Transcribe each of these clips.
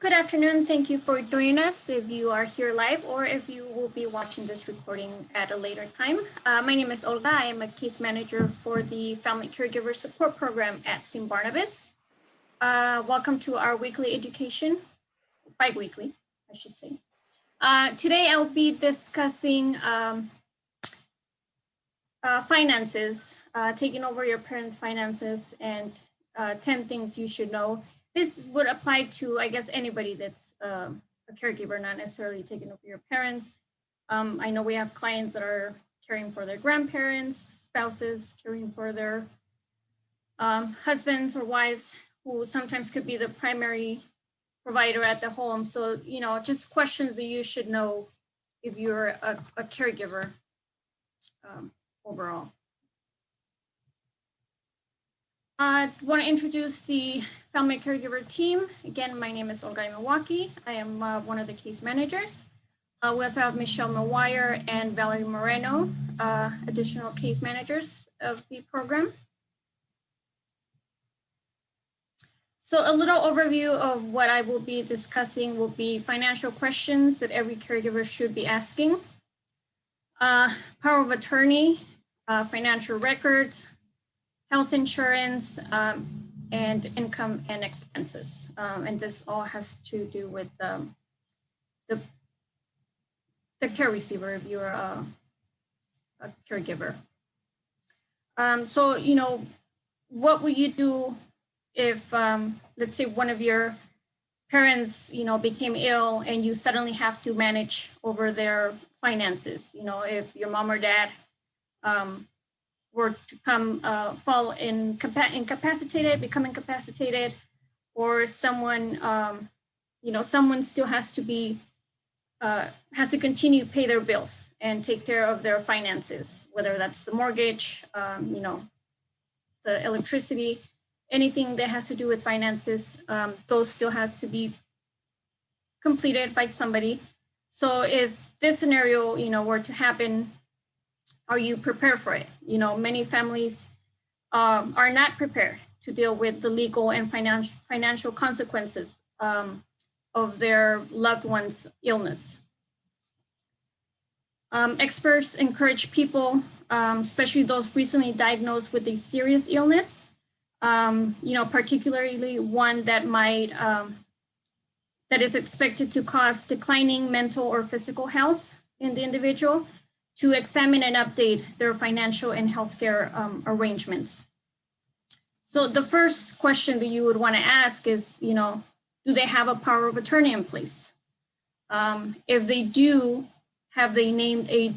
Good afternoon. Thank you for joining us if you are here live or if you will be watching this recording at a later time. My name is Olga. I am a case manager for the Family Caregiver Support Program at St. Barnabas. Welcome to our weekly education, bi-weekly, I should say. Today I'll be discussing finances, taking over your parents' finances and 10 things you should know. This would apply to, I guess, anybody that's a caregiver, not necessarily taking over your parents. I know we have clients that are caring for their grandparents, spouses, caring for their husbands or wives, who sometimes could be the primary provider at the home. So, just questions that you should know if you're a caregiver overall. I want to introduce the Family Caregiver team. Again, my name is Olga Milwaukee. I am one of the case managers. We also have Michelle Mawire and Valerie Moreno, additional case managers of the program. So a little overview of what I will be discussing will be financial questions that every caregiver should be asking. Power of attorney, financial records, health insurance, and income and expenses. And this all has to do with the care receiver if you're a caregiver. So, what would you do if, let's say, one of your parents, became ill and you suddenly have to manage over their finances? If your mom or dad were to fall incapacitated, become incapacitated, or someone, someone still has to continue to pay their bills and take care of their finances, whether that's the mortgage, the electricity, anything that has to do with finances, those still have to be completed by somebody. So if this scenario, were to happen, are you prepared for it? Many families are not prepared to deal with the legal and financial consequences of their loved one's illness. Experts encourage people, especially those recently diagnosed with a serious illness, particularly one that that is expected to cause declining mental or physical health in the individual, to examine and update their financial and healthcare arrangements. So the first question that you would want to ask is, do they have a power of attorney in place? If they do, have they named a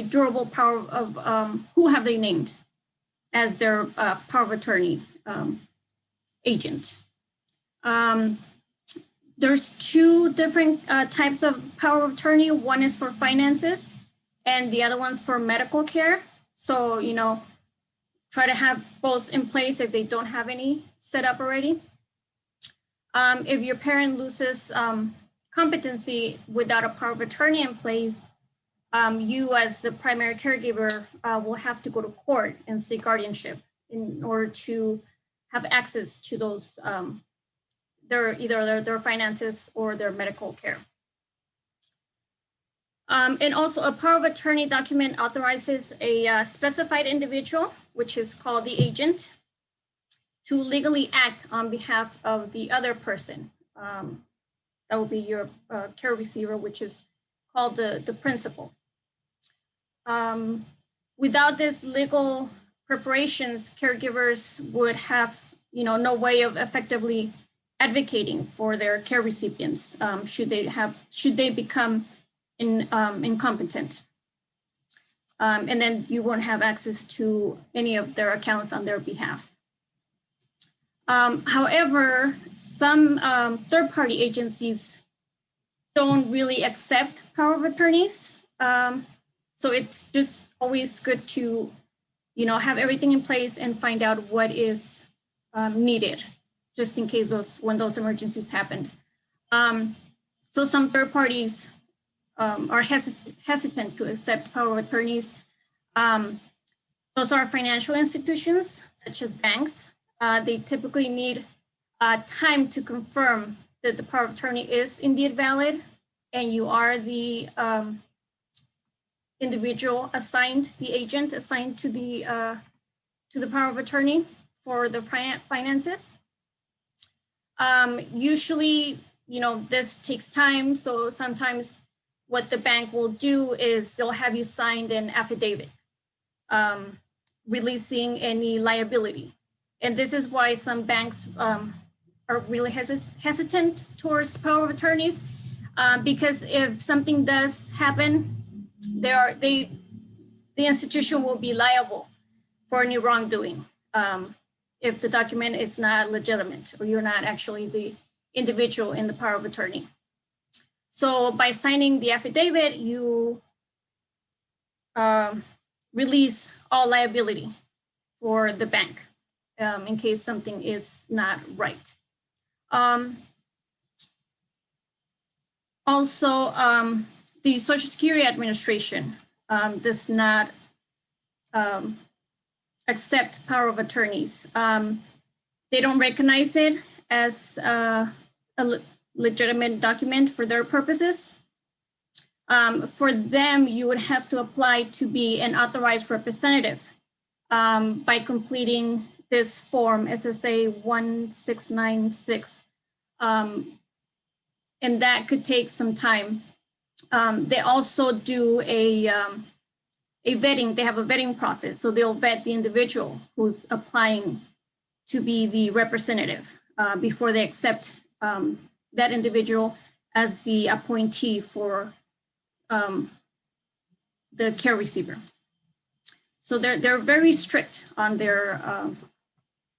durable power of, who have they named as their power of attorney agent? There's two different types of power of attorney. One is for finances, and the other one's for medical care. So, try to have both in place if they don't have any set up already. If your parent loses competency without a power of attorney in place, you as the primary caregiver will have to go to court and seek guardianship in order to have access to those, their finances or their medical care. And also a power of attorney document authorizes a specified individual, which is called the agent, to legally act on behalf of the other person. That will be your care receiver, which is called the principal. Without this legal preparations, caregivers would have no way of effectively advocating for their care recipients should they become incompetent. And then you won't have access to any of their accounts on their behalf. However, some third-party agencies don't really accept power of attorneys. So it's just always good to, have everything in place and find out what is needed, just in case when those emergencies happened. So some third parties are hesitant to accept power of attorneys. Those are financial institutions, such as banks. They typically need time to confirm that the power of attorney is indeed valid and you are the individual assigned, the agent assigned to the power of attorney for the finances. Usually, this takes time. So sometimes what the bank will do is they'll have you sign an affidavit releasing any liability. And this is why some banks are really hesitant towards power of attorneys, because if something does happen, the institution will be liable for any wrongdoing if the document is not legitimate or you're not actually the individual in the power of attorney. So by signing the affidavit, you release all liability for the bank in case something is not right. Also, the Social Security Administration does not accept power of attorneys. They don't recognize it as a legitimate document for their purposes. For them, you would have to apply to be an authorized representative by completing this form, SSA 1696. And that could take some time. They also do a vetting. They have a vetting process. So they'll vet the individual who's applying to be the representative before they accept that individual as the appointee for the care receiver. So they're very strict on their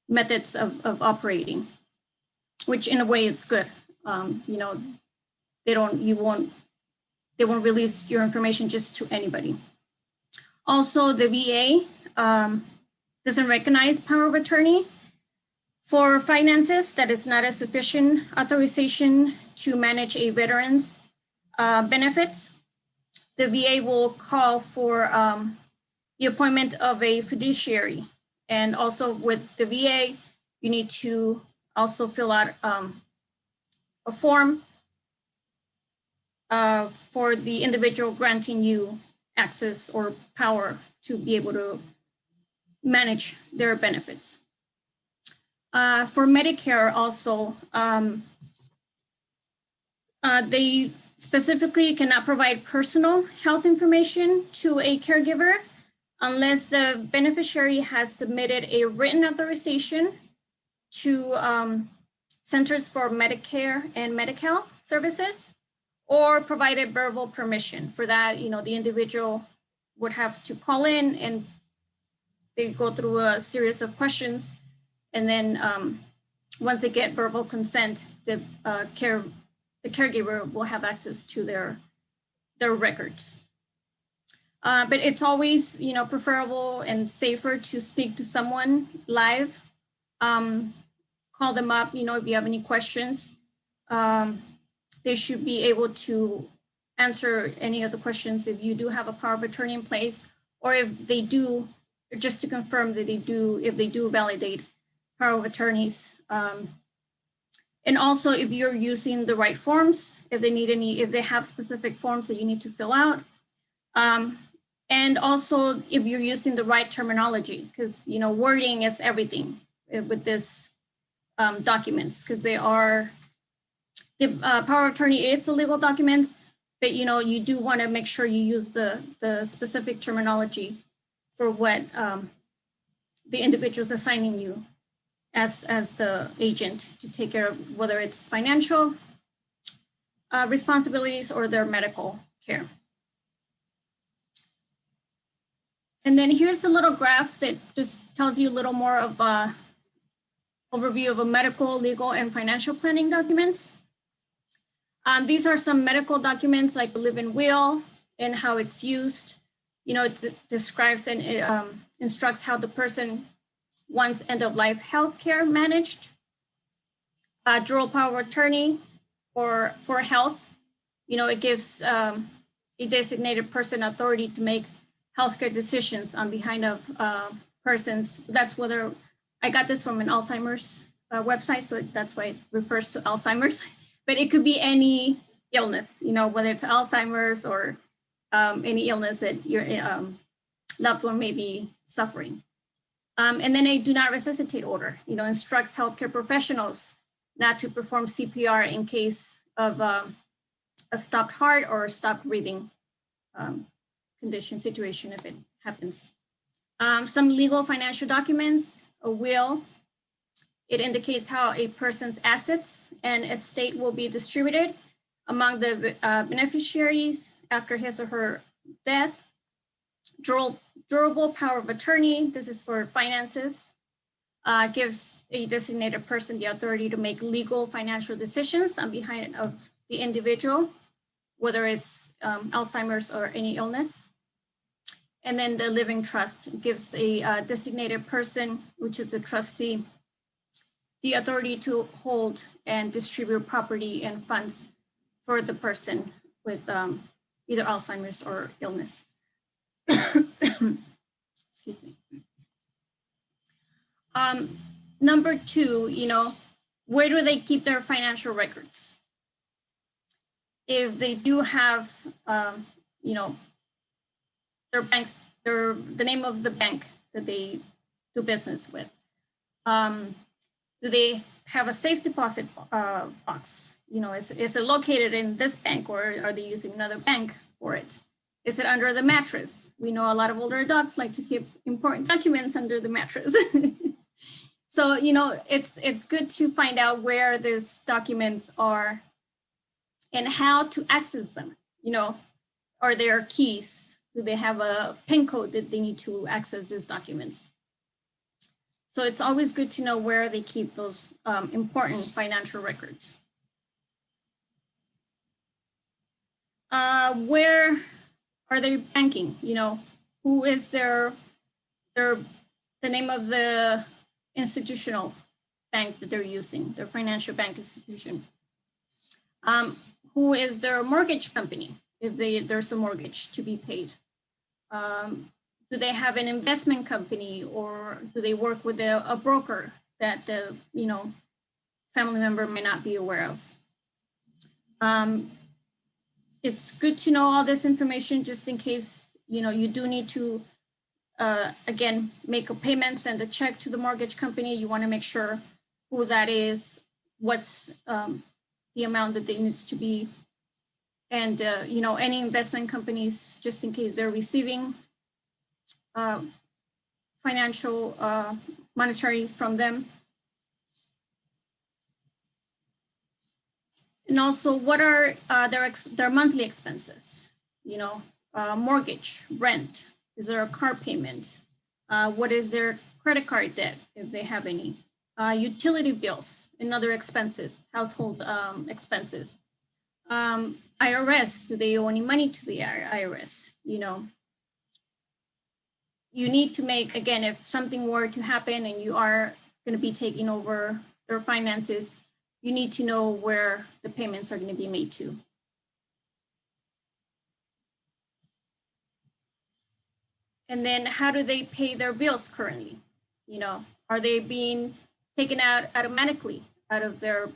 methods of operating, which in a way is good. They won't release your information just to anybody. Also, the VA doesn't recognize power of attorney for finances. That is not a sufficient authorization to manage a veteran's benefits. The VA will call for the appointment of a fiduciary. And also with the VA, you need to also fill out a form for the individual granting you access or power to be able to manage their benefits. For Medicare also, they specifically cannot provide personal health information to a caregiver unless the beneficiary has submitted a written authorization to Centers for Medicare and Medi-Cal Services, or provided verbal permission. For that, the individual would have to call in and they go through a series of questions. And then once they get verbal consent, the caregiver will have access to their records. But it's always, preferable and safer to speak to someone live. Call them up, if you have any questions. They should be able to answer any of the questions if you do have a power of attorney in place, or if they do, just to confirm that if they do validate power of attorneys. And also if you're using the right forms, if they have specific forms that you need to fill out. And also if you're using the right terminology, because, wording is everything with this documents, because the power of attorney is a legal document, but you do want to make sure you use the specific terminology for what the individual is assigning you as the agent to take care of, whether it's financial responsibilities or their medical care. And then here's a little graph that just tells you a little more of a overview of a medical, legal, and financial planning documents. These are some medical documents like the live-in will and how it's used. It describes and it, instructs how the person wants end-of-life health care managed. Dual power of attorney for health. It gives a designated person authority to make healthcare decisions on behalf of persons. That's whether I got this from an Alzheimer's website, so that's why it refers to Alzheimer's. but it could be any illness, whether it's Alzheimer's or any illness that your loved one may be suffering. And then a do not resuscitate order, instructs healthcare professionals not to perform CPR in case of a stopped heart or stopped breathing condition situation if it happens. Some legal financial documents, a will. It indicates how a person's assets and estate will be distributed among the beneficiaries after his or her death. Durable power of attorney, this is for finances, gives a designated person the authority to make legal financial decisions on behalf of the individual, whether it's Alzheimer's or any illness. And then the living trust gives a designated person, which is the trustee, the authority to hold and distribute property and funds for the person with either Alzheimer's or illness. Excuse me. Number two, where do they keep their financial records? If they do have, their banks, the name of the bank that they do business with. Do they have a safe deposit box? Is it located in this bank, or are they using another bank for it? Is it under the mattress? We know a lot of older adults like to keep important documents under the mattress. So, it's good to find out where these documents are and how to access them. Are there keys? Do they have a PIN code that they need to access these documents? So it's always good to know where they keep those important financial records. Where are they banking? Who is the name of the institutional bank that they're using, their financial bank institution? Who is their mortgage company, if there's a mortgage to be paid? Do they have an investment company, or do they work with a broker that the family member may not be aware of? It's good to know all this information just in case you do need to again make a payment, send a check to the mortgage company. You want to make sure who that is, what's the amount that they needs to be, and any investment companies, just in case they're receiving financial monetaries from them. And also, what are their monthly expenses? Mortgage, rent. Is there a car payment? What is their credit card debt, if they have any? Utility bills and other expenses, household expenses. IRS, do they owe any money to the IRS? You need to make, again, if something were to happen and you are going to be taking over their finances, you need to know where the payments are going to be made to. And then how do they pay their bills currently? Are they being taken out automatically out of their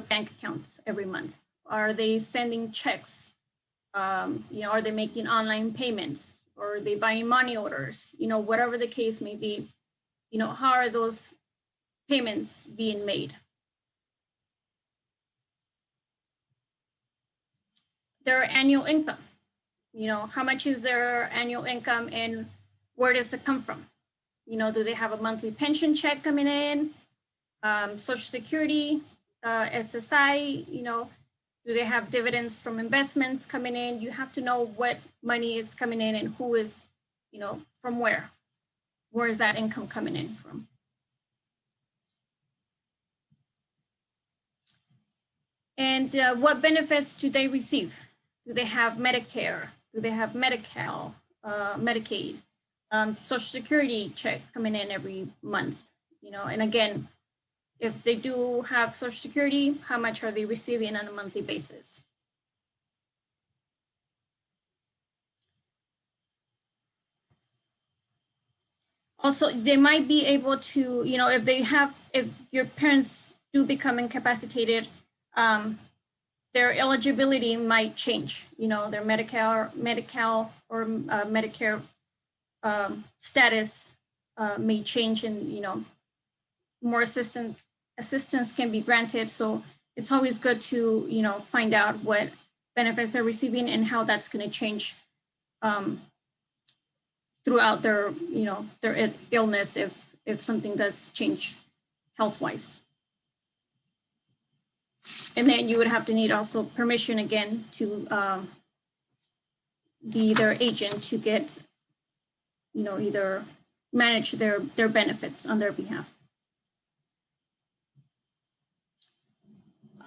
bank accounts every month? Are they sending checks? Are they making online payments? Or are they buying money orders? Whatever the case may be, how are those payments being made? Their annual income, how much is their annual income and where does it come from? Do they have a monthly pension check coming in, Social Security, SSI, do they have dividends from investments coming in? You have to know what money is coming in and who is, from where. Where is that income coming in from? And what benefits do they receive? Do they have Medicare? Do they have Medi-Cal, Medicaid, Social Security check coming in every month? And again, if they do have Social Security, how much are they receiving on a monthly basis? Also, they might be able to, if your parents do become incapacitated, their eligibility might change. You know, their Medi-Cal or Medicare status may change, and you know, more assistance can be granted. So it's always good to, you know, find out what benefits they're receiving and how that's going to change throughout their, you know, their illness if something does change health-wise. And then you would have to need also permission again to their agent to get, you know, either manage their benefits on their behalf.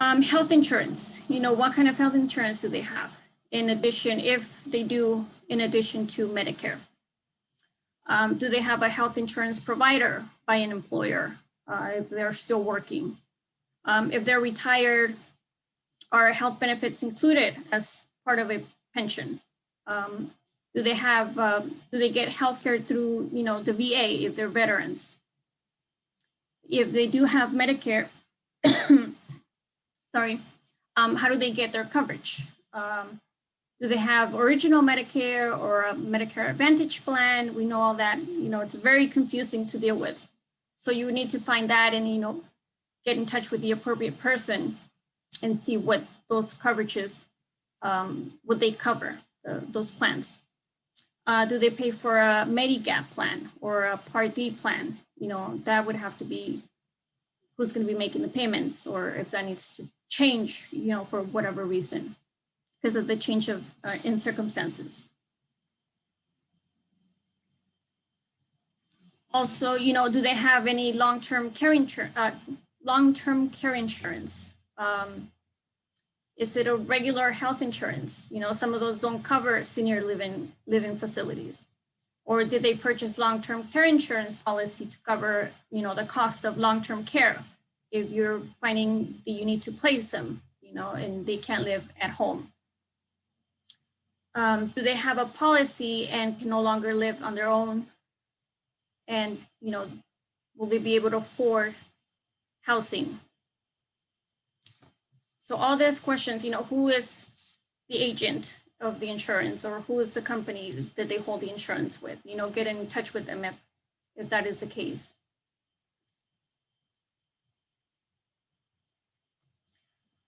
Health insurance, you know, what kind of health insurance do they have? In addition, if they do, in addition to Medicare, do they have a health insurance provider by an employer if they're still working? If they're retired, are health benefits included as part of a pension? Do they have, do they get healthcare through, you know, the VA if they're veterans? If they do have Medicare, sorry, how do they get their coverage? Do they have original Medicare or a Medicare Advantage plan? We know all that, you know, it's very confusing to deal with. So you would need to find that and, you know, get in touch with the appropriate person and see what those coverages, what they cover, those plans. Do they pay for a Medigap plan or a Part D plan? You know, that would have to be who's going to be making the payments, or if that needs to change, you know, for whatever reason, because of the change of in circumstances. Also, you know, do they have any long-term care insurance? Is it a regular health insurance? You know, some of those don't cover senior living facilities. Or did they purchase long-term care insurance policy to cover, you know, the cost of long-term care if you're finding that you need to place them, you know, and they can't live at home? Do they have a policy and can no longer live on their own? And, you know, will they be able to afford housing? So all these questions, you know, who is the agent of the insurance, or who is the company that they hold the insurance with? You know, get in touch with them if that is the case.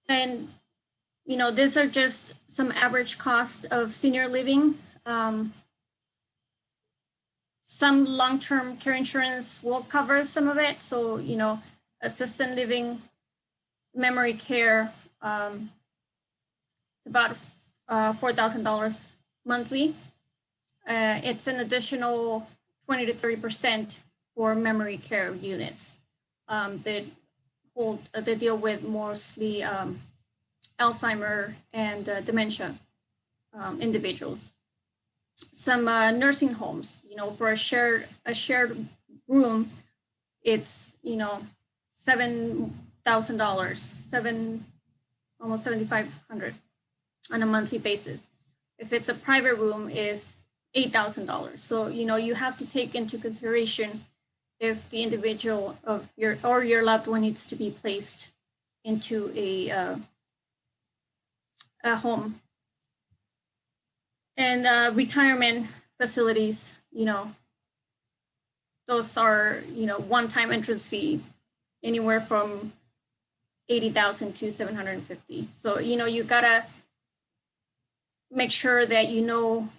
And, you know, these are just some average cost of senior living. Some long-term care insurance will cover some of it. So, you know, assisted living, memory care, about $4,000 monthly. It's an additional 20 to 30% for memory care units that deal with mostly Alzheimer and dementia individuals. Some nursing homes, you know, for a shared room, it's, you know, $7,000, almost $7,500 on a monthly basis. If it's a private room, is $8,000. So, you know, you have to take into consideration if the individual of your loved one needs to be placed into a home. And retirement facilities, you know, those are, you know, one-time entrance fee, anywhere from $80,000 to $750,000. So, you know, you gotta make sure that you know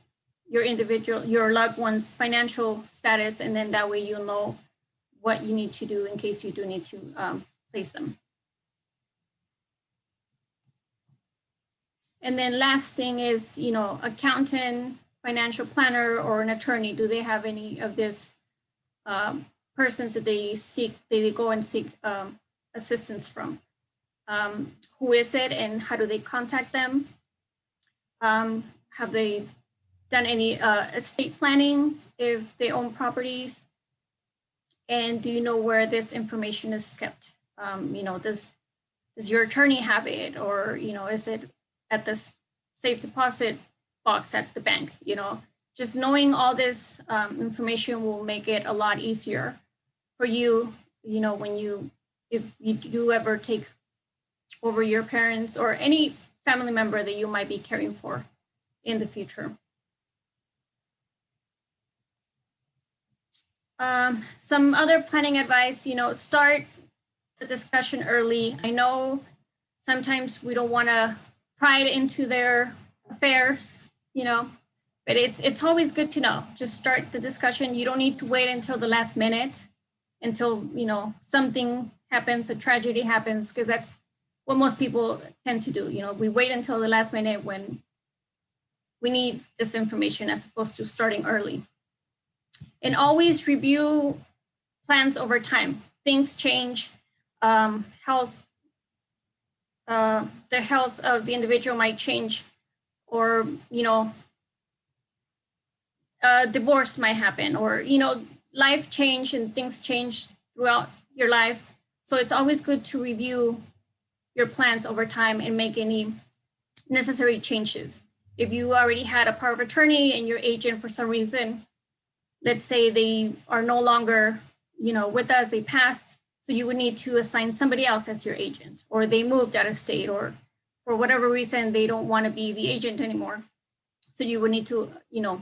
your loved one's financial status, and then that way you'll know what you need to do in case you do need to place them. And then last thing is, you know, accountant, financial planner, or an attorney. Do they have any of this persons that they go and seek assistance from? Who is it and how do they contact them? Have they done any estate planning if they own properties? And do you know where this information is kept? You know, does your attorney have it, or, you know, is it at this safe deposit box at the bank? You know, just knowing all this information will make it a lot easier for you, you know, if you do ever take over your parents or any family member that you might be caring for in the future. Some other planning advice, start the discussion early. I know sometimes we don't want to pry into their affairs, but it's always good to know. Just start the discussion. You don't need to wait until the last minute, until, something happens, a tragedy happens, because that's what most people tend to do. We wait until the last minute when we need this information as opposed to starting early. And always review plans over time. Things change. The health of the individual might change, or divorce might happen, or life change and things change throughout your life. So it's always good to review your plans over time and make any necessary changes. If you already had a power of attorney and your agent, for some reason, let's say they are no longer with us, they passed, so you would need to assign somebody else as your agent, or they moved out of state, or for whatever reason they don't want to be the agent anymore. So you would need to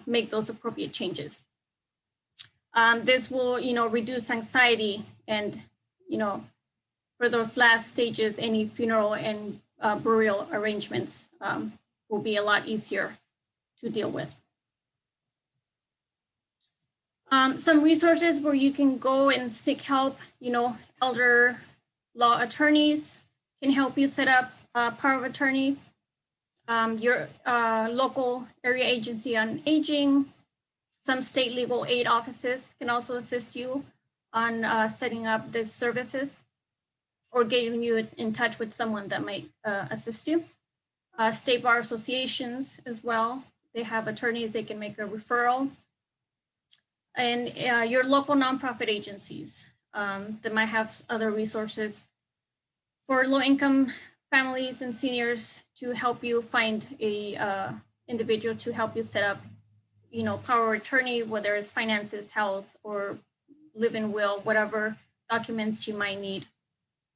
make those appropriate changes. This will reduce anxiety, and for those last stages, any funeral and burial arrangements will be a lot easier to deal with. Some resources where you can go and seek help, elder law attorneys can help you set up a power of attorney. Your local area agency on aging, some state legal aid offices can also assist you on setting up these services, or getting you in touch with someone that might assist you. State bar associations as well. They have attorneys, they can make a referral. And your local nonprofit agencies that might have other resources for low-income families and seniors to help you find a individual to help you set up, power of attorney, whether it's finances, health, or live-in will, whatever documents you might need,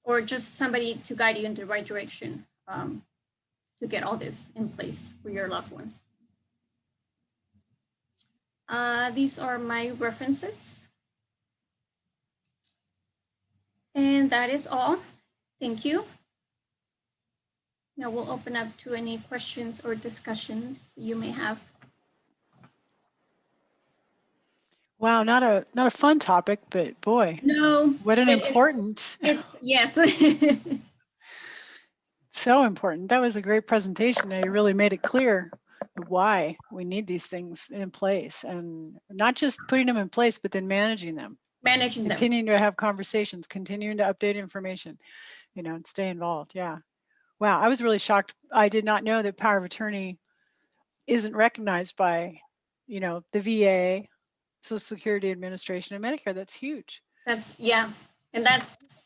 or just somebody to guide you in the right direction to get all this in place for your loved ones. These are my references. And that is all. Thank you. Now we'll open up to any questions or discussions you may have. Wow, not a fun topic, but boy, no, what an important. It's yes. So important. That was a great presentation. You really made it clear why we need these things in place, and not just putting them in place, but then managing them. Continuing to have conversations, continuing to update information, and stay involved. Yeah. Wow, I was really shocked. I did not know that power of attorney isn't recognized by, the VA, Social Security Administration, and Medicare. That's huge. And that's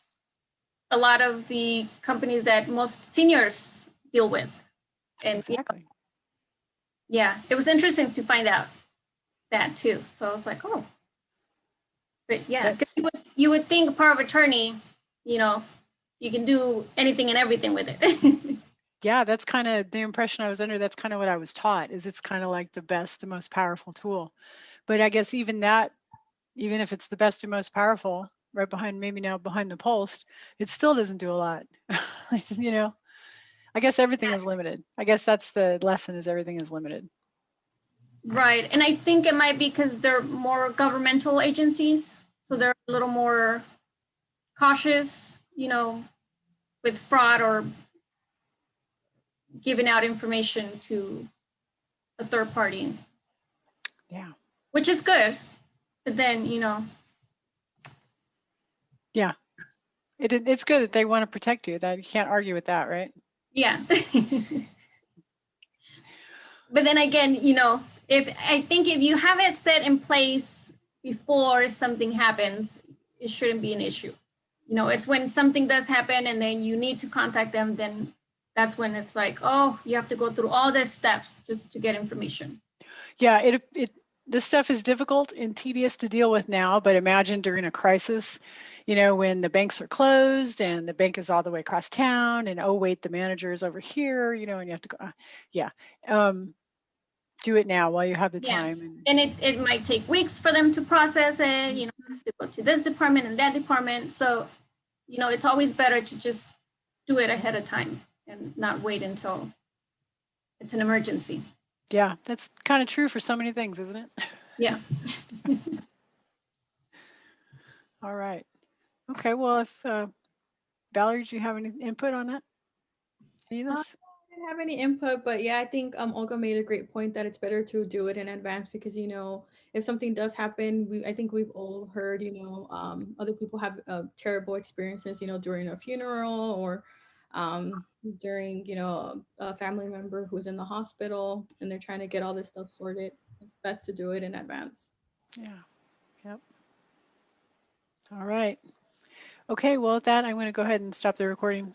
a lot of the companies that most seniors deal with. And exactly. Yeah, it was interesting to find out that too. So I was like, oh, but yeah, because you would think power of attorney, you can do anything and everything with it. Yeah, that's kind of the impression I was under. That's kind of what I was taught, is it's kind of like the best, the most powerful tool. But I guess even if it's the best and most powerful, right behind the post, it still doesn't do a lot. I guess everything is limited. I guess that's the lesson, is everything is limited. Right. And I think it might be because they're more governmental agencies. So they're a little more cautious, with fraud or giving out information to a third party. Yeah. Which is good. But then, Yeah. It's good that they want to protect you. That you can't argue with that, right? Yeah. But then again, if you have it set in place before something happens, it shouldn't be an issue. It's when something does happen and then you need to contact them, then that's when it's like, oh, you have to go through all these steps just to get information. Yeah, this stuff is difficult and tedious to deal with now, but imagine during a crisis, you know, when the banks are closed and the bank is all the way across town and, oh, wait, the manager is over here, you know, and you have to go, yeah. Do it now while you have the time. And it might take weeks for them to process it, you know, have to go to this department and that department. So, you know, it's always better to just do it ahead of time and not wait until it's an emergency. Yeah, that's kind of true for so many things, isn't it? Yeah. All right. Okay, well, if Valerie, do you have any input on that? Any of this? I didn't have any input, but yeah, I think Olga made a great point that it's better to do it in advance because, you know, if something does happen, I think we've all heard, you know, other people have terrible experiences, you know, during a funeral or during, you know, a family member who's in the hospital and they're trying to get all this stuff sorted. It's best to do it in advance. Yeah. Yep. All right. Okay, well, with that, I'm going to go ahead and stop the recording.